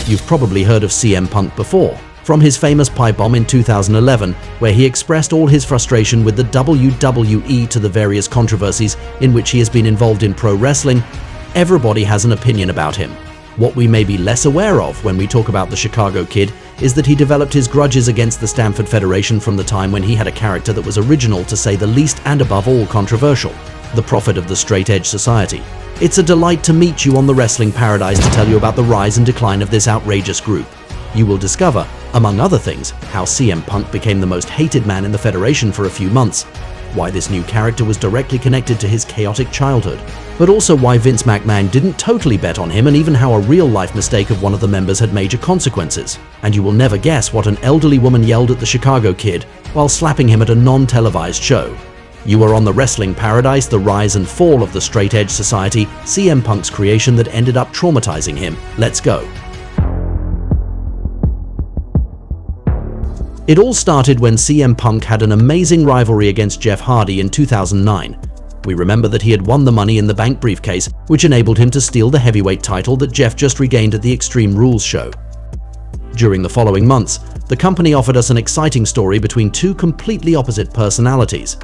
You've probably heard of CM Punk before, from his famous pipe bomb in 2011, where he expressed all his frustration with the WWE to the various controversies in which he has been involved in pro wrestling. Everybody has an opinion about him. What we may be less aware of when we talk about the Chicago Kid is that he developed his grudges against the Stamford Federation from the time when he had a character that was original, to say the least, and above all controversial, the prophet of the straight edge society. It's a delight to meet you on the Wrestling Paradise to tell you about the rise and decline of this outrageous group. You will discover, among other things, how CM Punk became the most hated man in the Federation for a few months, why this new character was directly connected to his chaotic childhood, but also why Vince McMahon didn't totally bet on him, and even how a real-life mistake of one of the members had major consequences. And you will never guess what an elderly woman yelled at the Chicago Kid while slapping him at a non-televised show. You are on the Wrestling Paradise, the rise and fall of the straight edge society, CM Punk's creation that ended up traumatizing him. Let's go. It all started when CM Punk had an amazing rivalry against Jeff Hardy in 2009. We remember that he had won the Money in the Bank briefcase, which enabled him to steal the heavyweight title that Jeff just regained at the Extreme Rules show. During the following months, the company offered us an exciting story between two completely opposite personalities.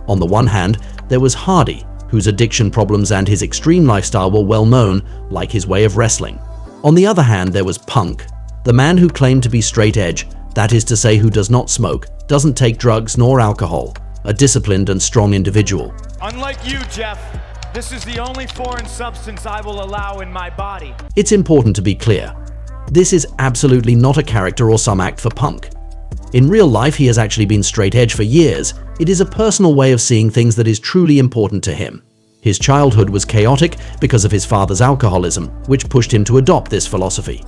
On the one hand, there was Hardy, whose addiction problems and his extreme lifestyle were well known, like his way of wrestling. On the other hand, there was Punk, the man who claimed to be straight edge, that is to say, who does not smoke, doesn't take drugs nor alcohol, a disciplined and strong individual. Unlike you, Jeff, this is the only foreign substance I will allow in my body. It's important to be clear. This is absolutely not a character or some act for Punk. In real life, he has actually been straight edge for years. It is a personal way of seeing things that is truly important to him. His childhood was chaotic because of his father's alcoholism, which pushed him to adopt this philosophy.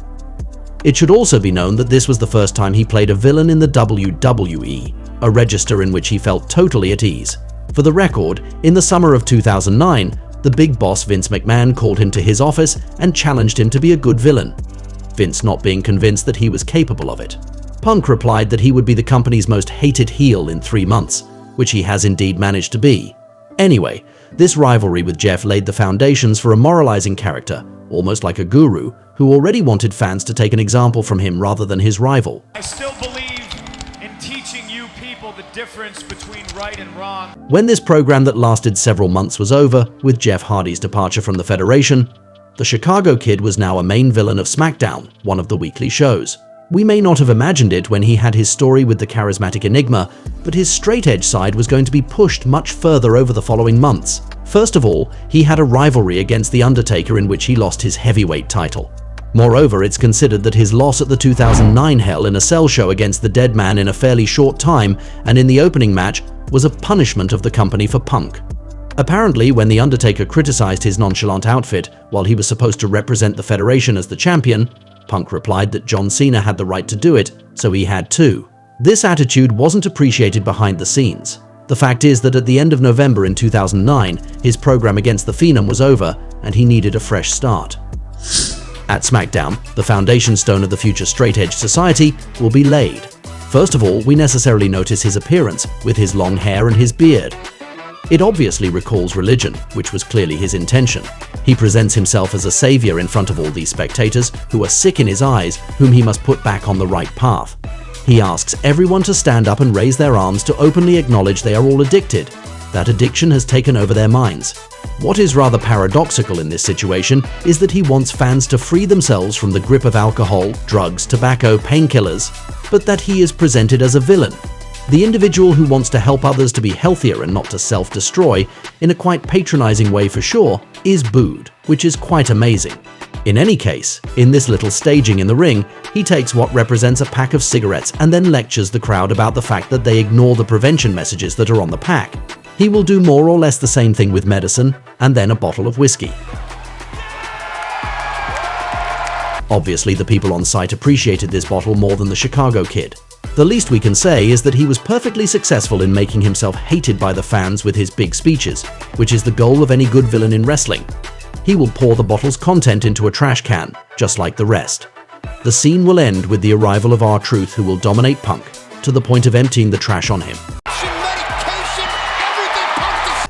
It should also be known that this was the first time he played a villain in the WWE, a register in which he felt totally at ease. For the record, in the summer of 2009, the big boss Vince McMahon called him to his office and challenged him to be a good villain, Vince not being convinced that he was capable of it. Punk replied that he would be the company's most hated heel in 3 months, which he has indeed managed to be. Anyway, this rivalry with Jeff laid the foundations for a moralizing character, almost like a guru, who already wanted fans to take an example from him rather than his rival. I still believe in teaching you people the difference between right and wrong. When this program that lasted several months was over, with Jeff Hardy's departure from the Federation, the Chicago Kid was now a main villain of SmackDown, one of the weekly shows. We may not have imagined it when he had his story with the charismatic Enigma, but his straight-edge side was going to be pushed much further over the following months. First of all, he had a rivalry against The Undertaker in which he lost his heavyweight title. Moreover, it's considered that his loss at the 2009 Hell in a Cell show against the Dead Man in a fairly short time and in the opening match was a punishment of the company for Punk. Apparently, when The Undertaker criticized his nonchalant outfit while he was supposed to represent the Federation as the champion, Punk replied that John Cena had the right to do it, so he had too. This attitude wasn't appreciated behind the scenes. The fact is that at the end of November in 2009, his program against the Phenom was over and he needed a fresh start. At SmackDown, the foundation stone of the future straight edge society will be laid. First of all, we necessarily notice his appearance, with his long hair and his beard. It obviously recalls religion, which was clearly his intention. He presents himself as a savior in front of all these spectators who are sick in his eyes, whom he must put back on the right path. He asks everyone to stand up and raise their arms to openly acknowledge they are all addicted. That addiction has taken over their minds. What is rather paradoxical in this situation is that he wants fans to free themselves from the grip of alcohol, drugs, tobacco, painkillers, but that he is presented as a villain. The individual who wants to help others to be healthier and not to self-destroy, in a quite patronizing way for sure, is booed, which is quite amazing. In any case, in this little staging in the ring, he takes what represents a pack of cigarettes and then lectures the crowd about the fact that they ignore the prevention messages that are on the pack. He will do more or less the same thing with medicine and then a bottle of whiskey. Obviously, the people on site appreciated this bottle more than the Chicago Kid. The least we can say is that he was perfectly successful in making himself hated by the fans with his big speeches, which is the goal of any good villain in wrestling. He will pour the bottle's content into a trash can, just like the rest. The scene will end with the arrival of R-Truth, who will dominate Punk, to the point of emptying the trash on him.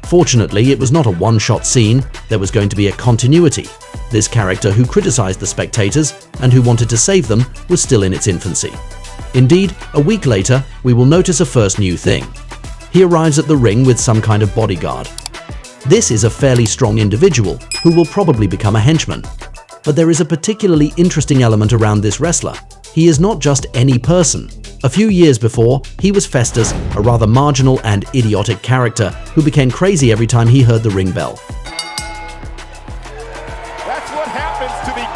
Fortunately, it was not a one-shot scene, there was going to be a continuity. This character who criticized the spectators and who wanted to save them was still in its infancy. Indeed, a week later, we will notice a first new thing. He arrives at the ring with some kind of bodyguard. This is a fairly strong individual who will probably become a henchman. But there is a particularly interesting element around this wrestler. He is not just any person. A few years before, he was Festus, a rather marginal and idiotic character who became crazy every time he heard the ring bell. That's what happens to the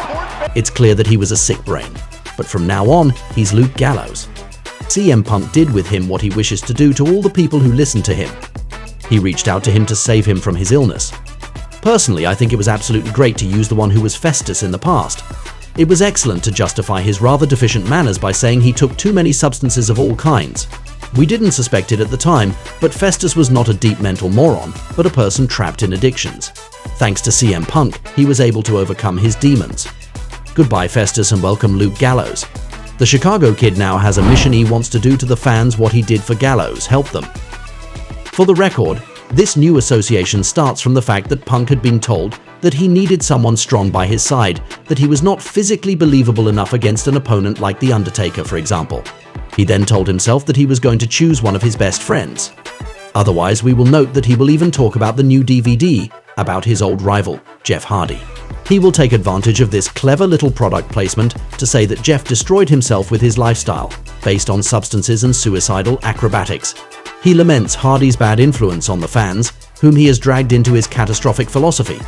court. It's clear that he was a sick brain. But from now on, he's Luke Gallows. CM Punk did with him what he wishes to do to all the people who listen to him. He reached out to him to save him from his illness. Personally, I think it was absolutely great to use the one who was Festus in the past. It was excellent to justify his rather deficient manners by saying he took too many substances of all kinds. We didn't suspect it at the time, but Festus was not a deep mental moron, but a person trapped in addictions. Thanks to CM Punk, he was able to overcome his demons. Goodbye Festus and welcome Luke Gallows. The Chicago Kid now has a mission. He wants to do to the fans what he did for Gallows, help them. For the record, this new association starts from the fact that Punk had been told that he needed someone strong by his side, that he was not physically believable enough against an opponent like The Undertaker, for example. He then told himself that he was going to choose one of his best friends. Otherwise, we will note that he will even talk about the new DVD about his old rival, Jeff Hardy. He will take advantage of this clever little product placement to say that Jeff destroyed himself with his lifestyle, based on substances and suicidal acrobatics. He laments Hardy's bad influence on the fans, whom he has dragged into his catastrophic philosophy.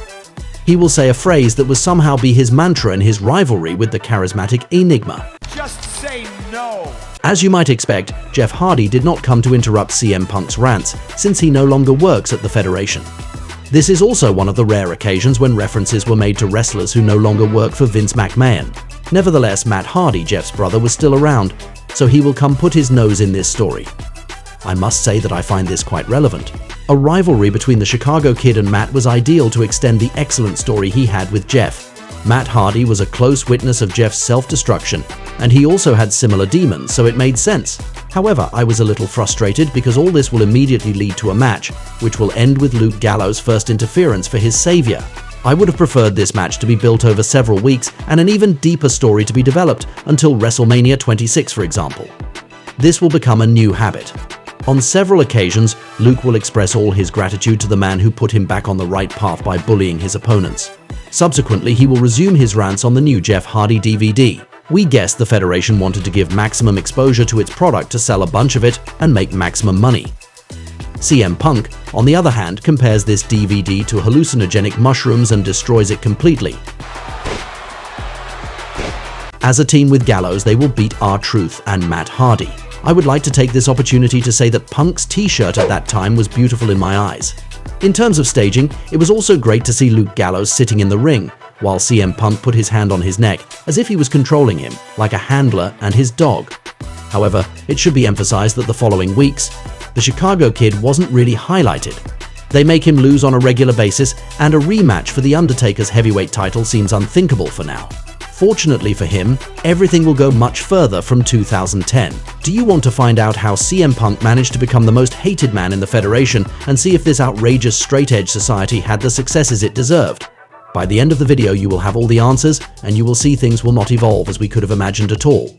He will say a phrase that will somehow be his mantra in his rivalry with the charismatic Enigma. Just say no. As you might expect, Jeff Hardy did not come to interrupt CM Punk's rants, since he no longer works at the Federation. This is also one of the rare occasions when references were made to wrestlers who no longer work for Vince McMahon. Nevertheless, Matt Hardy, Jeff's brother, was still around, so he will come put his nose in this story. I must say that I find this quite relevant. A rivalry between the Chicago Kid and Matt was ideal to extend the excellent story he had with Jeff. Matt Hardy was a close witness of Jeff's self-destruction, and he also had similar demons, so it made sense. However, I was a little frustrated because all this will immediately lead to a match, which will end with Luke Gallows' first interference for his savior. I would have preferred this match to be built over several weeks and an even deeper story to be developed until WrestleMania 26, for example. This will become a new habit. On several occasions, Luke will express all his gratitude to the man who put him back on the right path by bullying his opponents. Subsequently, he will resume his rants on the new Jeff Hardy DVD. We guessed the Federation wanted to give maximum exposure to its product to sell a bunch of it and make maximum money. CM Punk, on the other hand, compares this DVD to hallucinogenic mushrooms and destroys it completely. As a team with Gallows, they will beat R-Truth and Matt Hardy. I would like to take this opportunity to say that Punk's t-shirt at that time was beautiful in my eyes. In terms of staging, it was also great to see Luke Gallows sitting in the ring, while CM Punk put his hand on his neck, as if he was controlling him, like a handler and his dog. However, it should be emphasized that the following weeks, the Chicago Kid wasn't really highlighted. They make him lose on a regular basis, and a rematch for The Undertaker's heavyweight title seems unthinkable for now. Fortunately for him, everything will go much further from 2010. Do you want to find out how CM Punk managed to become the most hated man in the Federation and see if this outrageous straight-edge society had the successes it deserved? By the end of the video, you will have all the answers, and you will see things will not evolve as we could have imagined at all.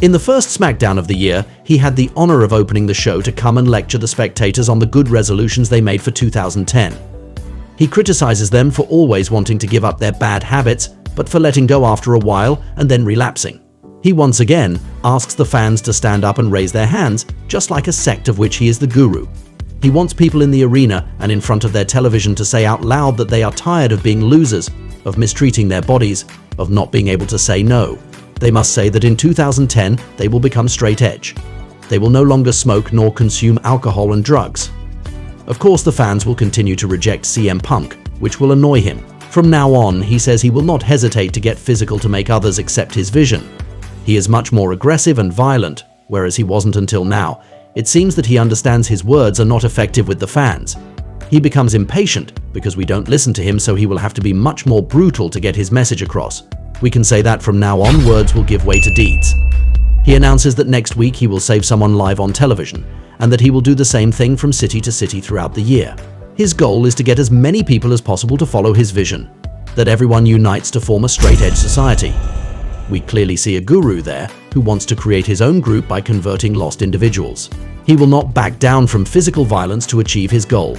In the first SmackDown of the year, he had the honor of opening the show to come and lecture the spectators on the good resolutions they made for 2010. He criticizes them for always wanting to give up their bad habits, but for letting go after a while and then relapsing. He once again asks the fans to stand up and raise their hands, just like a sect of which he is the guru. He wants people in the arena and in front of their television to say out loud that they are tired of being losers, of mistreating their bodies, of not being able to say no. They must say that in 2010 they will become straight edge. They will no longer smoke nor consume alcohol and drugs. Of course, the fans will continue to reject CM Punk, which will annoy him. From now on, he says he will not hesitate to get physical to make others accept his vision. He is much more aggressive and violent, whereas he wasn't until now. It seems that he understands his words are not effective with the fans. He becomes impatient because we don't listen to him, so he will have to be much more brutal to get his message across. We can say that from now on, words will give way to deeds. He announces that next week he will save someone live on television, and that he will do the same thing from city to city throughout the year. His goal is to get as many people as possible to follow his vision, that everyone unites to form a straight-edge society. We clearly see a guru there who wants to create his own group by converting lost individuals. He will not back down from physical violence to achieve his goal.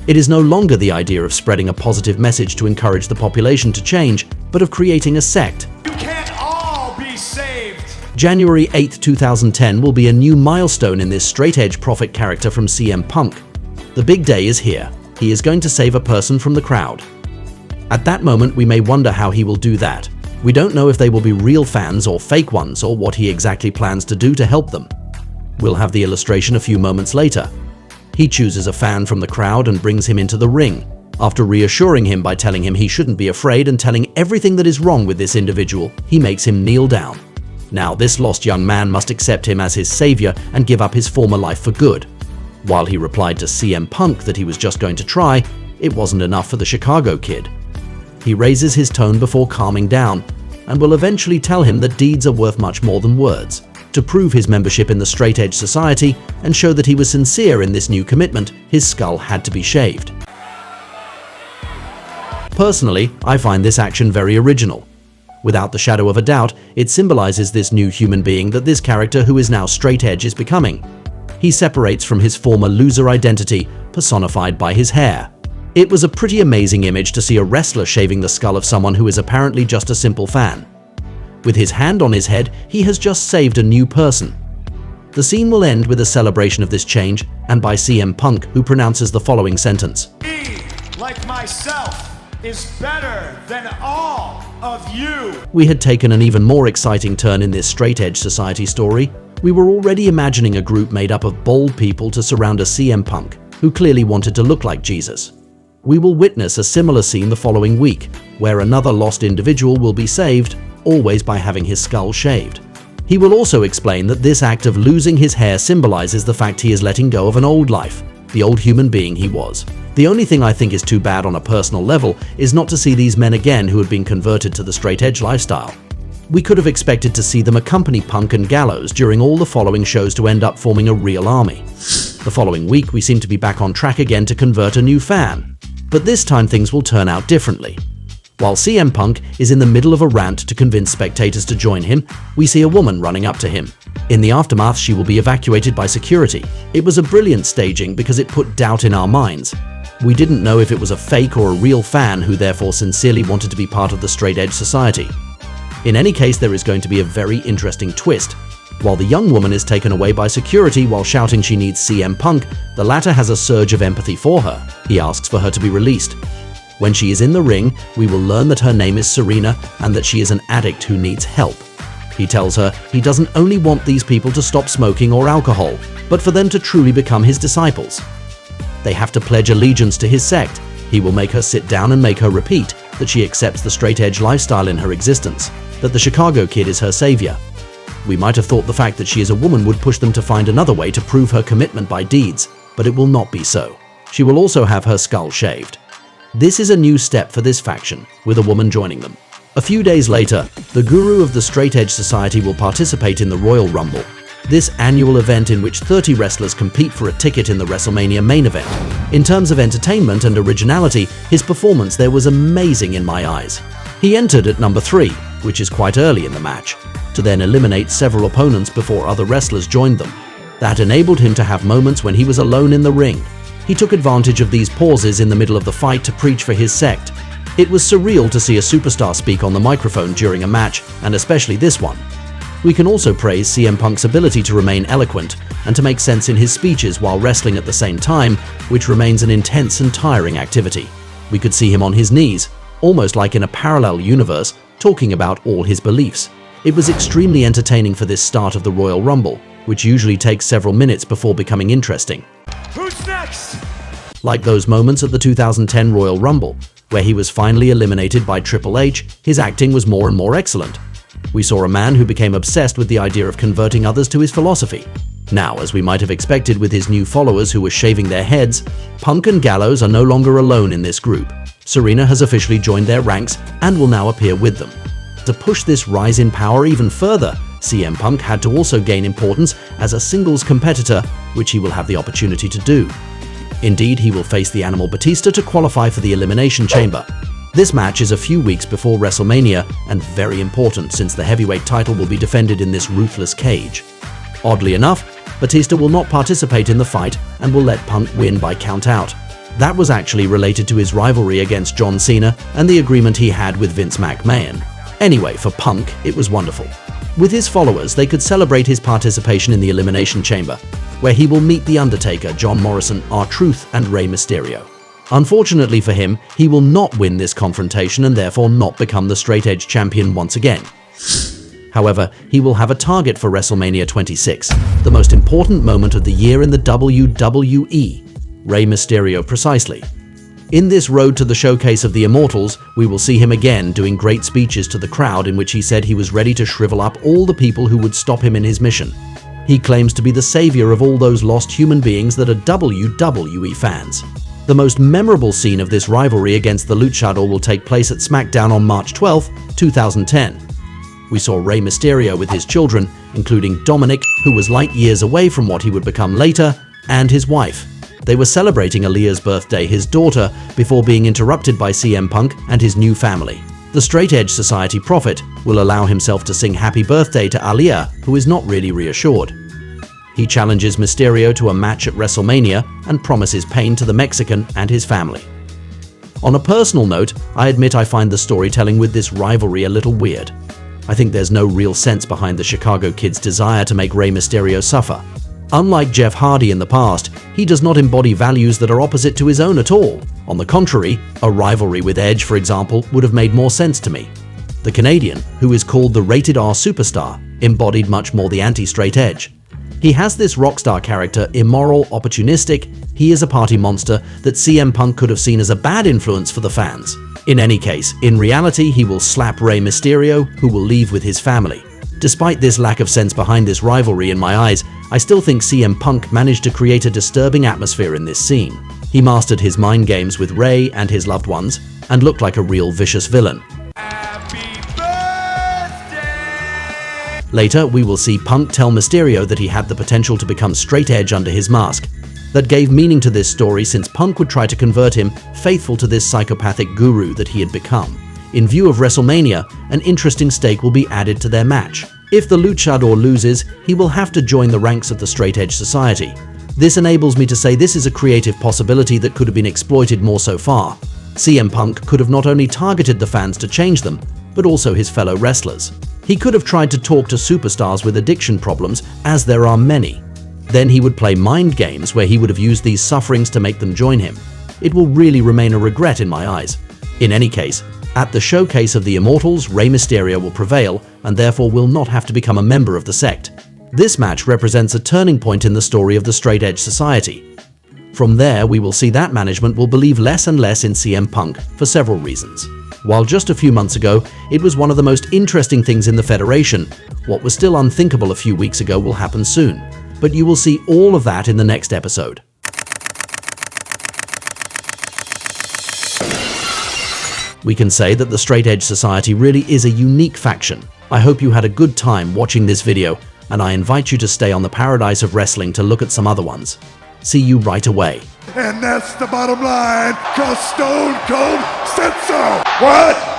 It is no longer the idea of spreading a positive message to encourage the population to change, but of creating a sect. You can't all be saved. January 8, 2010 will be a new milestone in this straight-edge prophet character from CM Punk. The big day is here. He is going to save a person from the crowd. At that moment, we may wonder how he will do that. We don't know if they will be real fans or fake ones, or what he exactly plans to do to help them. We'll have the illustration a few moments later. He chooses a fan from the crowd and brings him into the ring, after reassuring him by telling him he shouldn't be afraid and telling everything that is wrong with this individual. He makes him kneel down. Now, this lost young man must accept him as his savior and give up his former life for good. While he replied to CM Punk that he was just going to try, it wasn't enough for the Chicago Kid. He raises his tone before calming down, and will eventually tell him that deeds are worth much more than words. To prove his membership in the straight-edge society and show that he was sincere in this new commitment, his skull had to be shaved. Personally, I find this action very original. Without the shadow of a doubt, it symbolizes this new human being that this character who is now straight-edge is becoming. He separates from his former loser identity, personified by his hair. It was a pretty amazing image to see a wrestler shaving the skull of someone who is apparently just a simple fan. With his hand on his head, he has just saved a new person. The scene will end with a celebration of this change, and by CM Punk, who pronounces the following sentence. He, like myself, is better than all of you. We had taken an even more exciting turn in this straight-edge society story. We were already imagining a group made up of bold people to surround a CM Punk, who clearly wanted to look like Jesus. We will witness a similar scene the following week, where another lost individual will be saved, always by having his skull shaved. He will also explain that this act of losing his hair symbolizes the fact he is letting go of an old life, the old human being he was. The only thing I think is too bad on a personal level is not to see these men again who had been converted to the straight-edge lifestyle. We could have expected to see them accompany Punk and Gallows during all the following shows to end up forming a real army. The following week, we seem to be back on track again to convert a new fan. But this time things will turn out differently. While CM Punk is in the middle of a rant to convince spectators to join him, we see a woman running up to him. In the aftermath, she will be evacuated by security. It was a brilliant staging because it put doubt in our minds. We didn't know if it was a fake or a real fan who therefore sincerely wanted to be part of the straight-edge society. In any case, there is going to be a very interesting twist. While the young woman is taken away by security while shouting she needs CM Punk, the latter has a surge of empathy for her. He asks for her to be released. When she is in the ring, we will learn that her name is Serena and that she is an addict who needs help. He tells her he doesn't only want these people to stop smoking or alcohol, but for them to truly become his disciples. They have to pledge allegiance to his sect. He will make her sit down and make her repeat that she accepts the straight-edge lifestyle in her existence, that the Chicago Kid is her savior. We might have thought the fact that she is a woman would push them to find another way to prove her commitment by deeds, but it will not be so. She will also have her skull shaved. This is a new step for this faction, with a woman joining them. A few days later, the guru of the straight-edge society will participate in the Royal Rumble, this annual event in which 30 wrestlers compete for a ticket in the WrestleMania main event. In terms of entertainment and originality, his performance there was amazing in my eyes. He entered at number 3, which is quite early in the match, to then eliminate several opponents before other wrestlers joined them. That enabled him to have moments when he was alone in the ring. He took advantage of these pauses in the middle of the fight to preach for his sect. It was surreal to see a superstar speak on the microphone during a match, and especially this one. We can also praise CM Punk's ability to remain eloquent and to make sense in his speeches while wrestling at the same time, which remains an intense and tiring activity. We could see him on his knees, almost like in a parallel universe, talking about all his beliefs. It was extremely entertaining for this start of the Royal Rumble, which usually takes several minutes before becoming interesting. Who's next? Like those moments at the 2010 Royal Rumble, where he was finally eliminated by Triple H, his acting was more and more excellent. We saw a man who became obsessed with the idea of converting others to his philosophy. Now, as we might have expected with his new followers who were shaving their heads, Punk and Gallows are no longer alone in this group. Serena has officially joined their ranks and will now appear with them. To push this rise in power even further, CM Punk had to also gain importance as a singles competitor, which he will have the opportunity to do. Indeed, he will face the Animal Batista to qualify for the Elimination Chamber. This match is a few weeks before WrestleMania and very important since the heavyweight title will be defended in this ruthless cage. Oddly enough, Batista will not participate in the fight and will let Punk win by count-out. That was actually related to his rivalry against John Cena and the agreement he had with Vince McMahon. Anyway, for Punk, it was wonderful. With his followers, they could celebrate his participation in the Elimination Chamber, where he will meet The Undertaker, John Morrison, R-Truth, and Rey Mysterio. Unfortunately for him, he will not win this confrontation and therefore not become the straight edge champion once again. However, he will have a target for WrestleMania 26, the most important moment of the year in the WWE. Rey Mysterio precisely. In this road to the showcase of the Immortals, we will see him again doing great speeches to the crowd in which he said he was ready to shrivel up all the people who would stop him in his mission. He claims to be the savior of all those lost human beings that are WWE fans. The most memorable scene of this rivalry against the Luchador will take place at SmackDown on March 12, 2010. We saw Rey Mysterio with his children, including Dominic, who was light years away from what he would become later, and his wife. They were celebrating Aalyah's birthday, his daughter, before being interrupted by CM Punk and his new family. The Straight Edge Society prophet will allow himself to sing happy birthday to Aalyah, who is not really reassured. He challenges Mysterio to a match at WrestleMania and promises pain to the Mexican and his family. On a personal note, I admit I find the storytelling with this rivalry a little weird. I think there's no real sense behind the Chicago Kid's desire to make Rey Mysterio suffer. Unlike Jeff Hardy in the past, he does not embody values that are opposite to his own at all. On the contrary, a rivalry with Edge, for example, would have made more sense to me. The Canadian, who is called the Rated R Superstar, embodied much more the anti-straight edge. He has this rockstar character, immoral, opportunistic. He is a party monster that CM Punk could have seen as a bad influence for the fans. In any case, in reality, he will slap Rey Mysterio, who will leave with his family. Despite this lack of sense behind this rivalry in my eyes, I still think CM Punk managed to create a disturbing atmosphere in this scene. He mastered his mind games with Rey and his loved ones, and looked like a real vicious villain. Later, we will see Punk tell Mysterio that he had the potential to become straight edge under his mask. That gave meaning to this story since Punk would try to convert him faithful to this psychopathic guru that he had become. In view of WrestleMania, an interesting stake will be added to their match. If the Luchador loses, he will have to join the ranks of the Straight Edge Society. This enables me to say this is a creative possibility that could have been exploited more so far. CM Punk could have not only targeted the fans to change them, but also his fellow wrestlers. He could have tried to talk to superstars with addiction problems, as there are many. Then he would play mind games where he would have used these sufferings to make them join him. It will really remain a regret in my eyes. In any case, at the showcase of the Immortals, Rey Mysterio will prevail and therefore will not have to become a member of the sect. This match represents a turning point in the story of the Straight Edge Society. From there, we will see that management will believe less and less in CM Punk for several reasons. While just a few months ago, it was one of the most interesting things in the Federation, what was still unthinkable a few weeks ago will happen soon. But you will see all of that in the next episode. We can say that the Straight Edge Society really is a unique faction. I hope you had a good time watching this video, and I invite you to stay on the Paradise of Wrestling to look at some other ones. See you right away. And that's the bottom line, 'cause Stone Cold said so. What?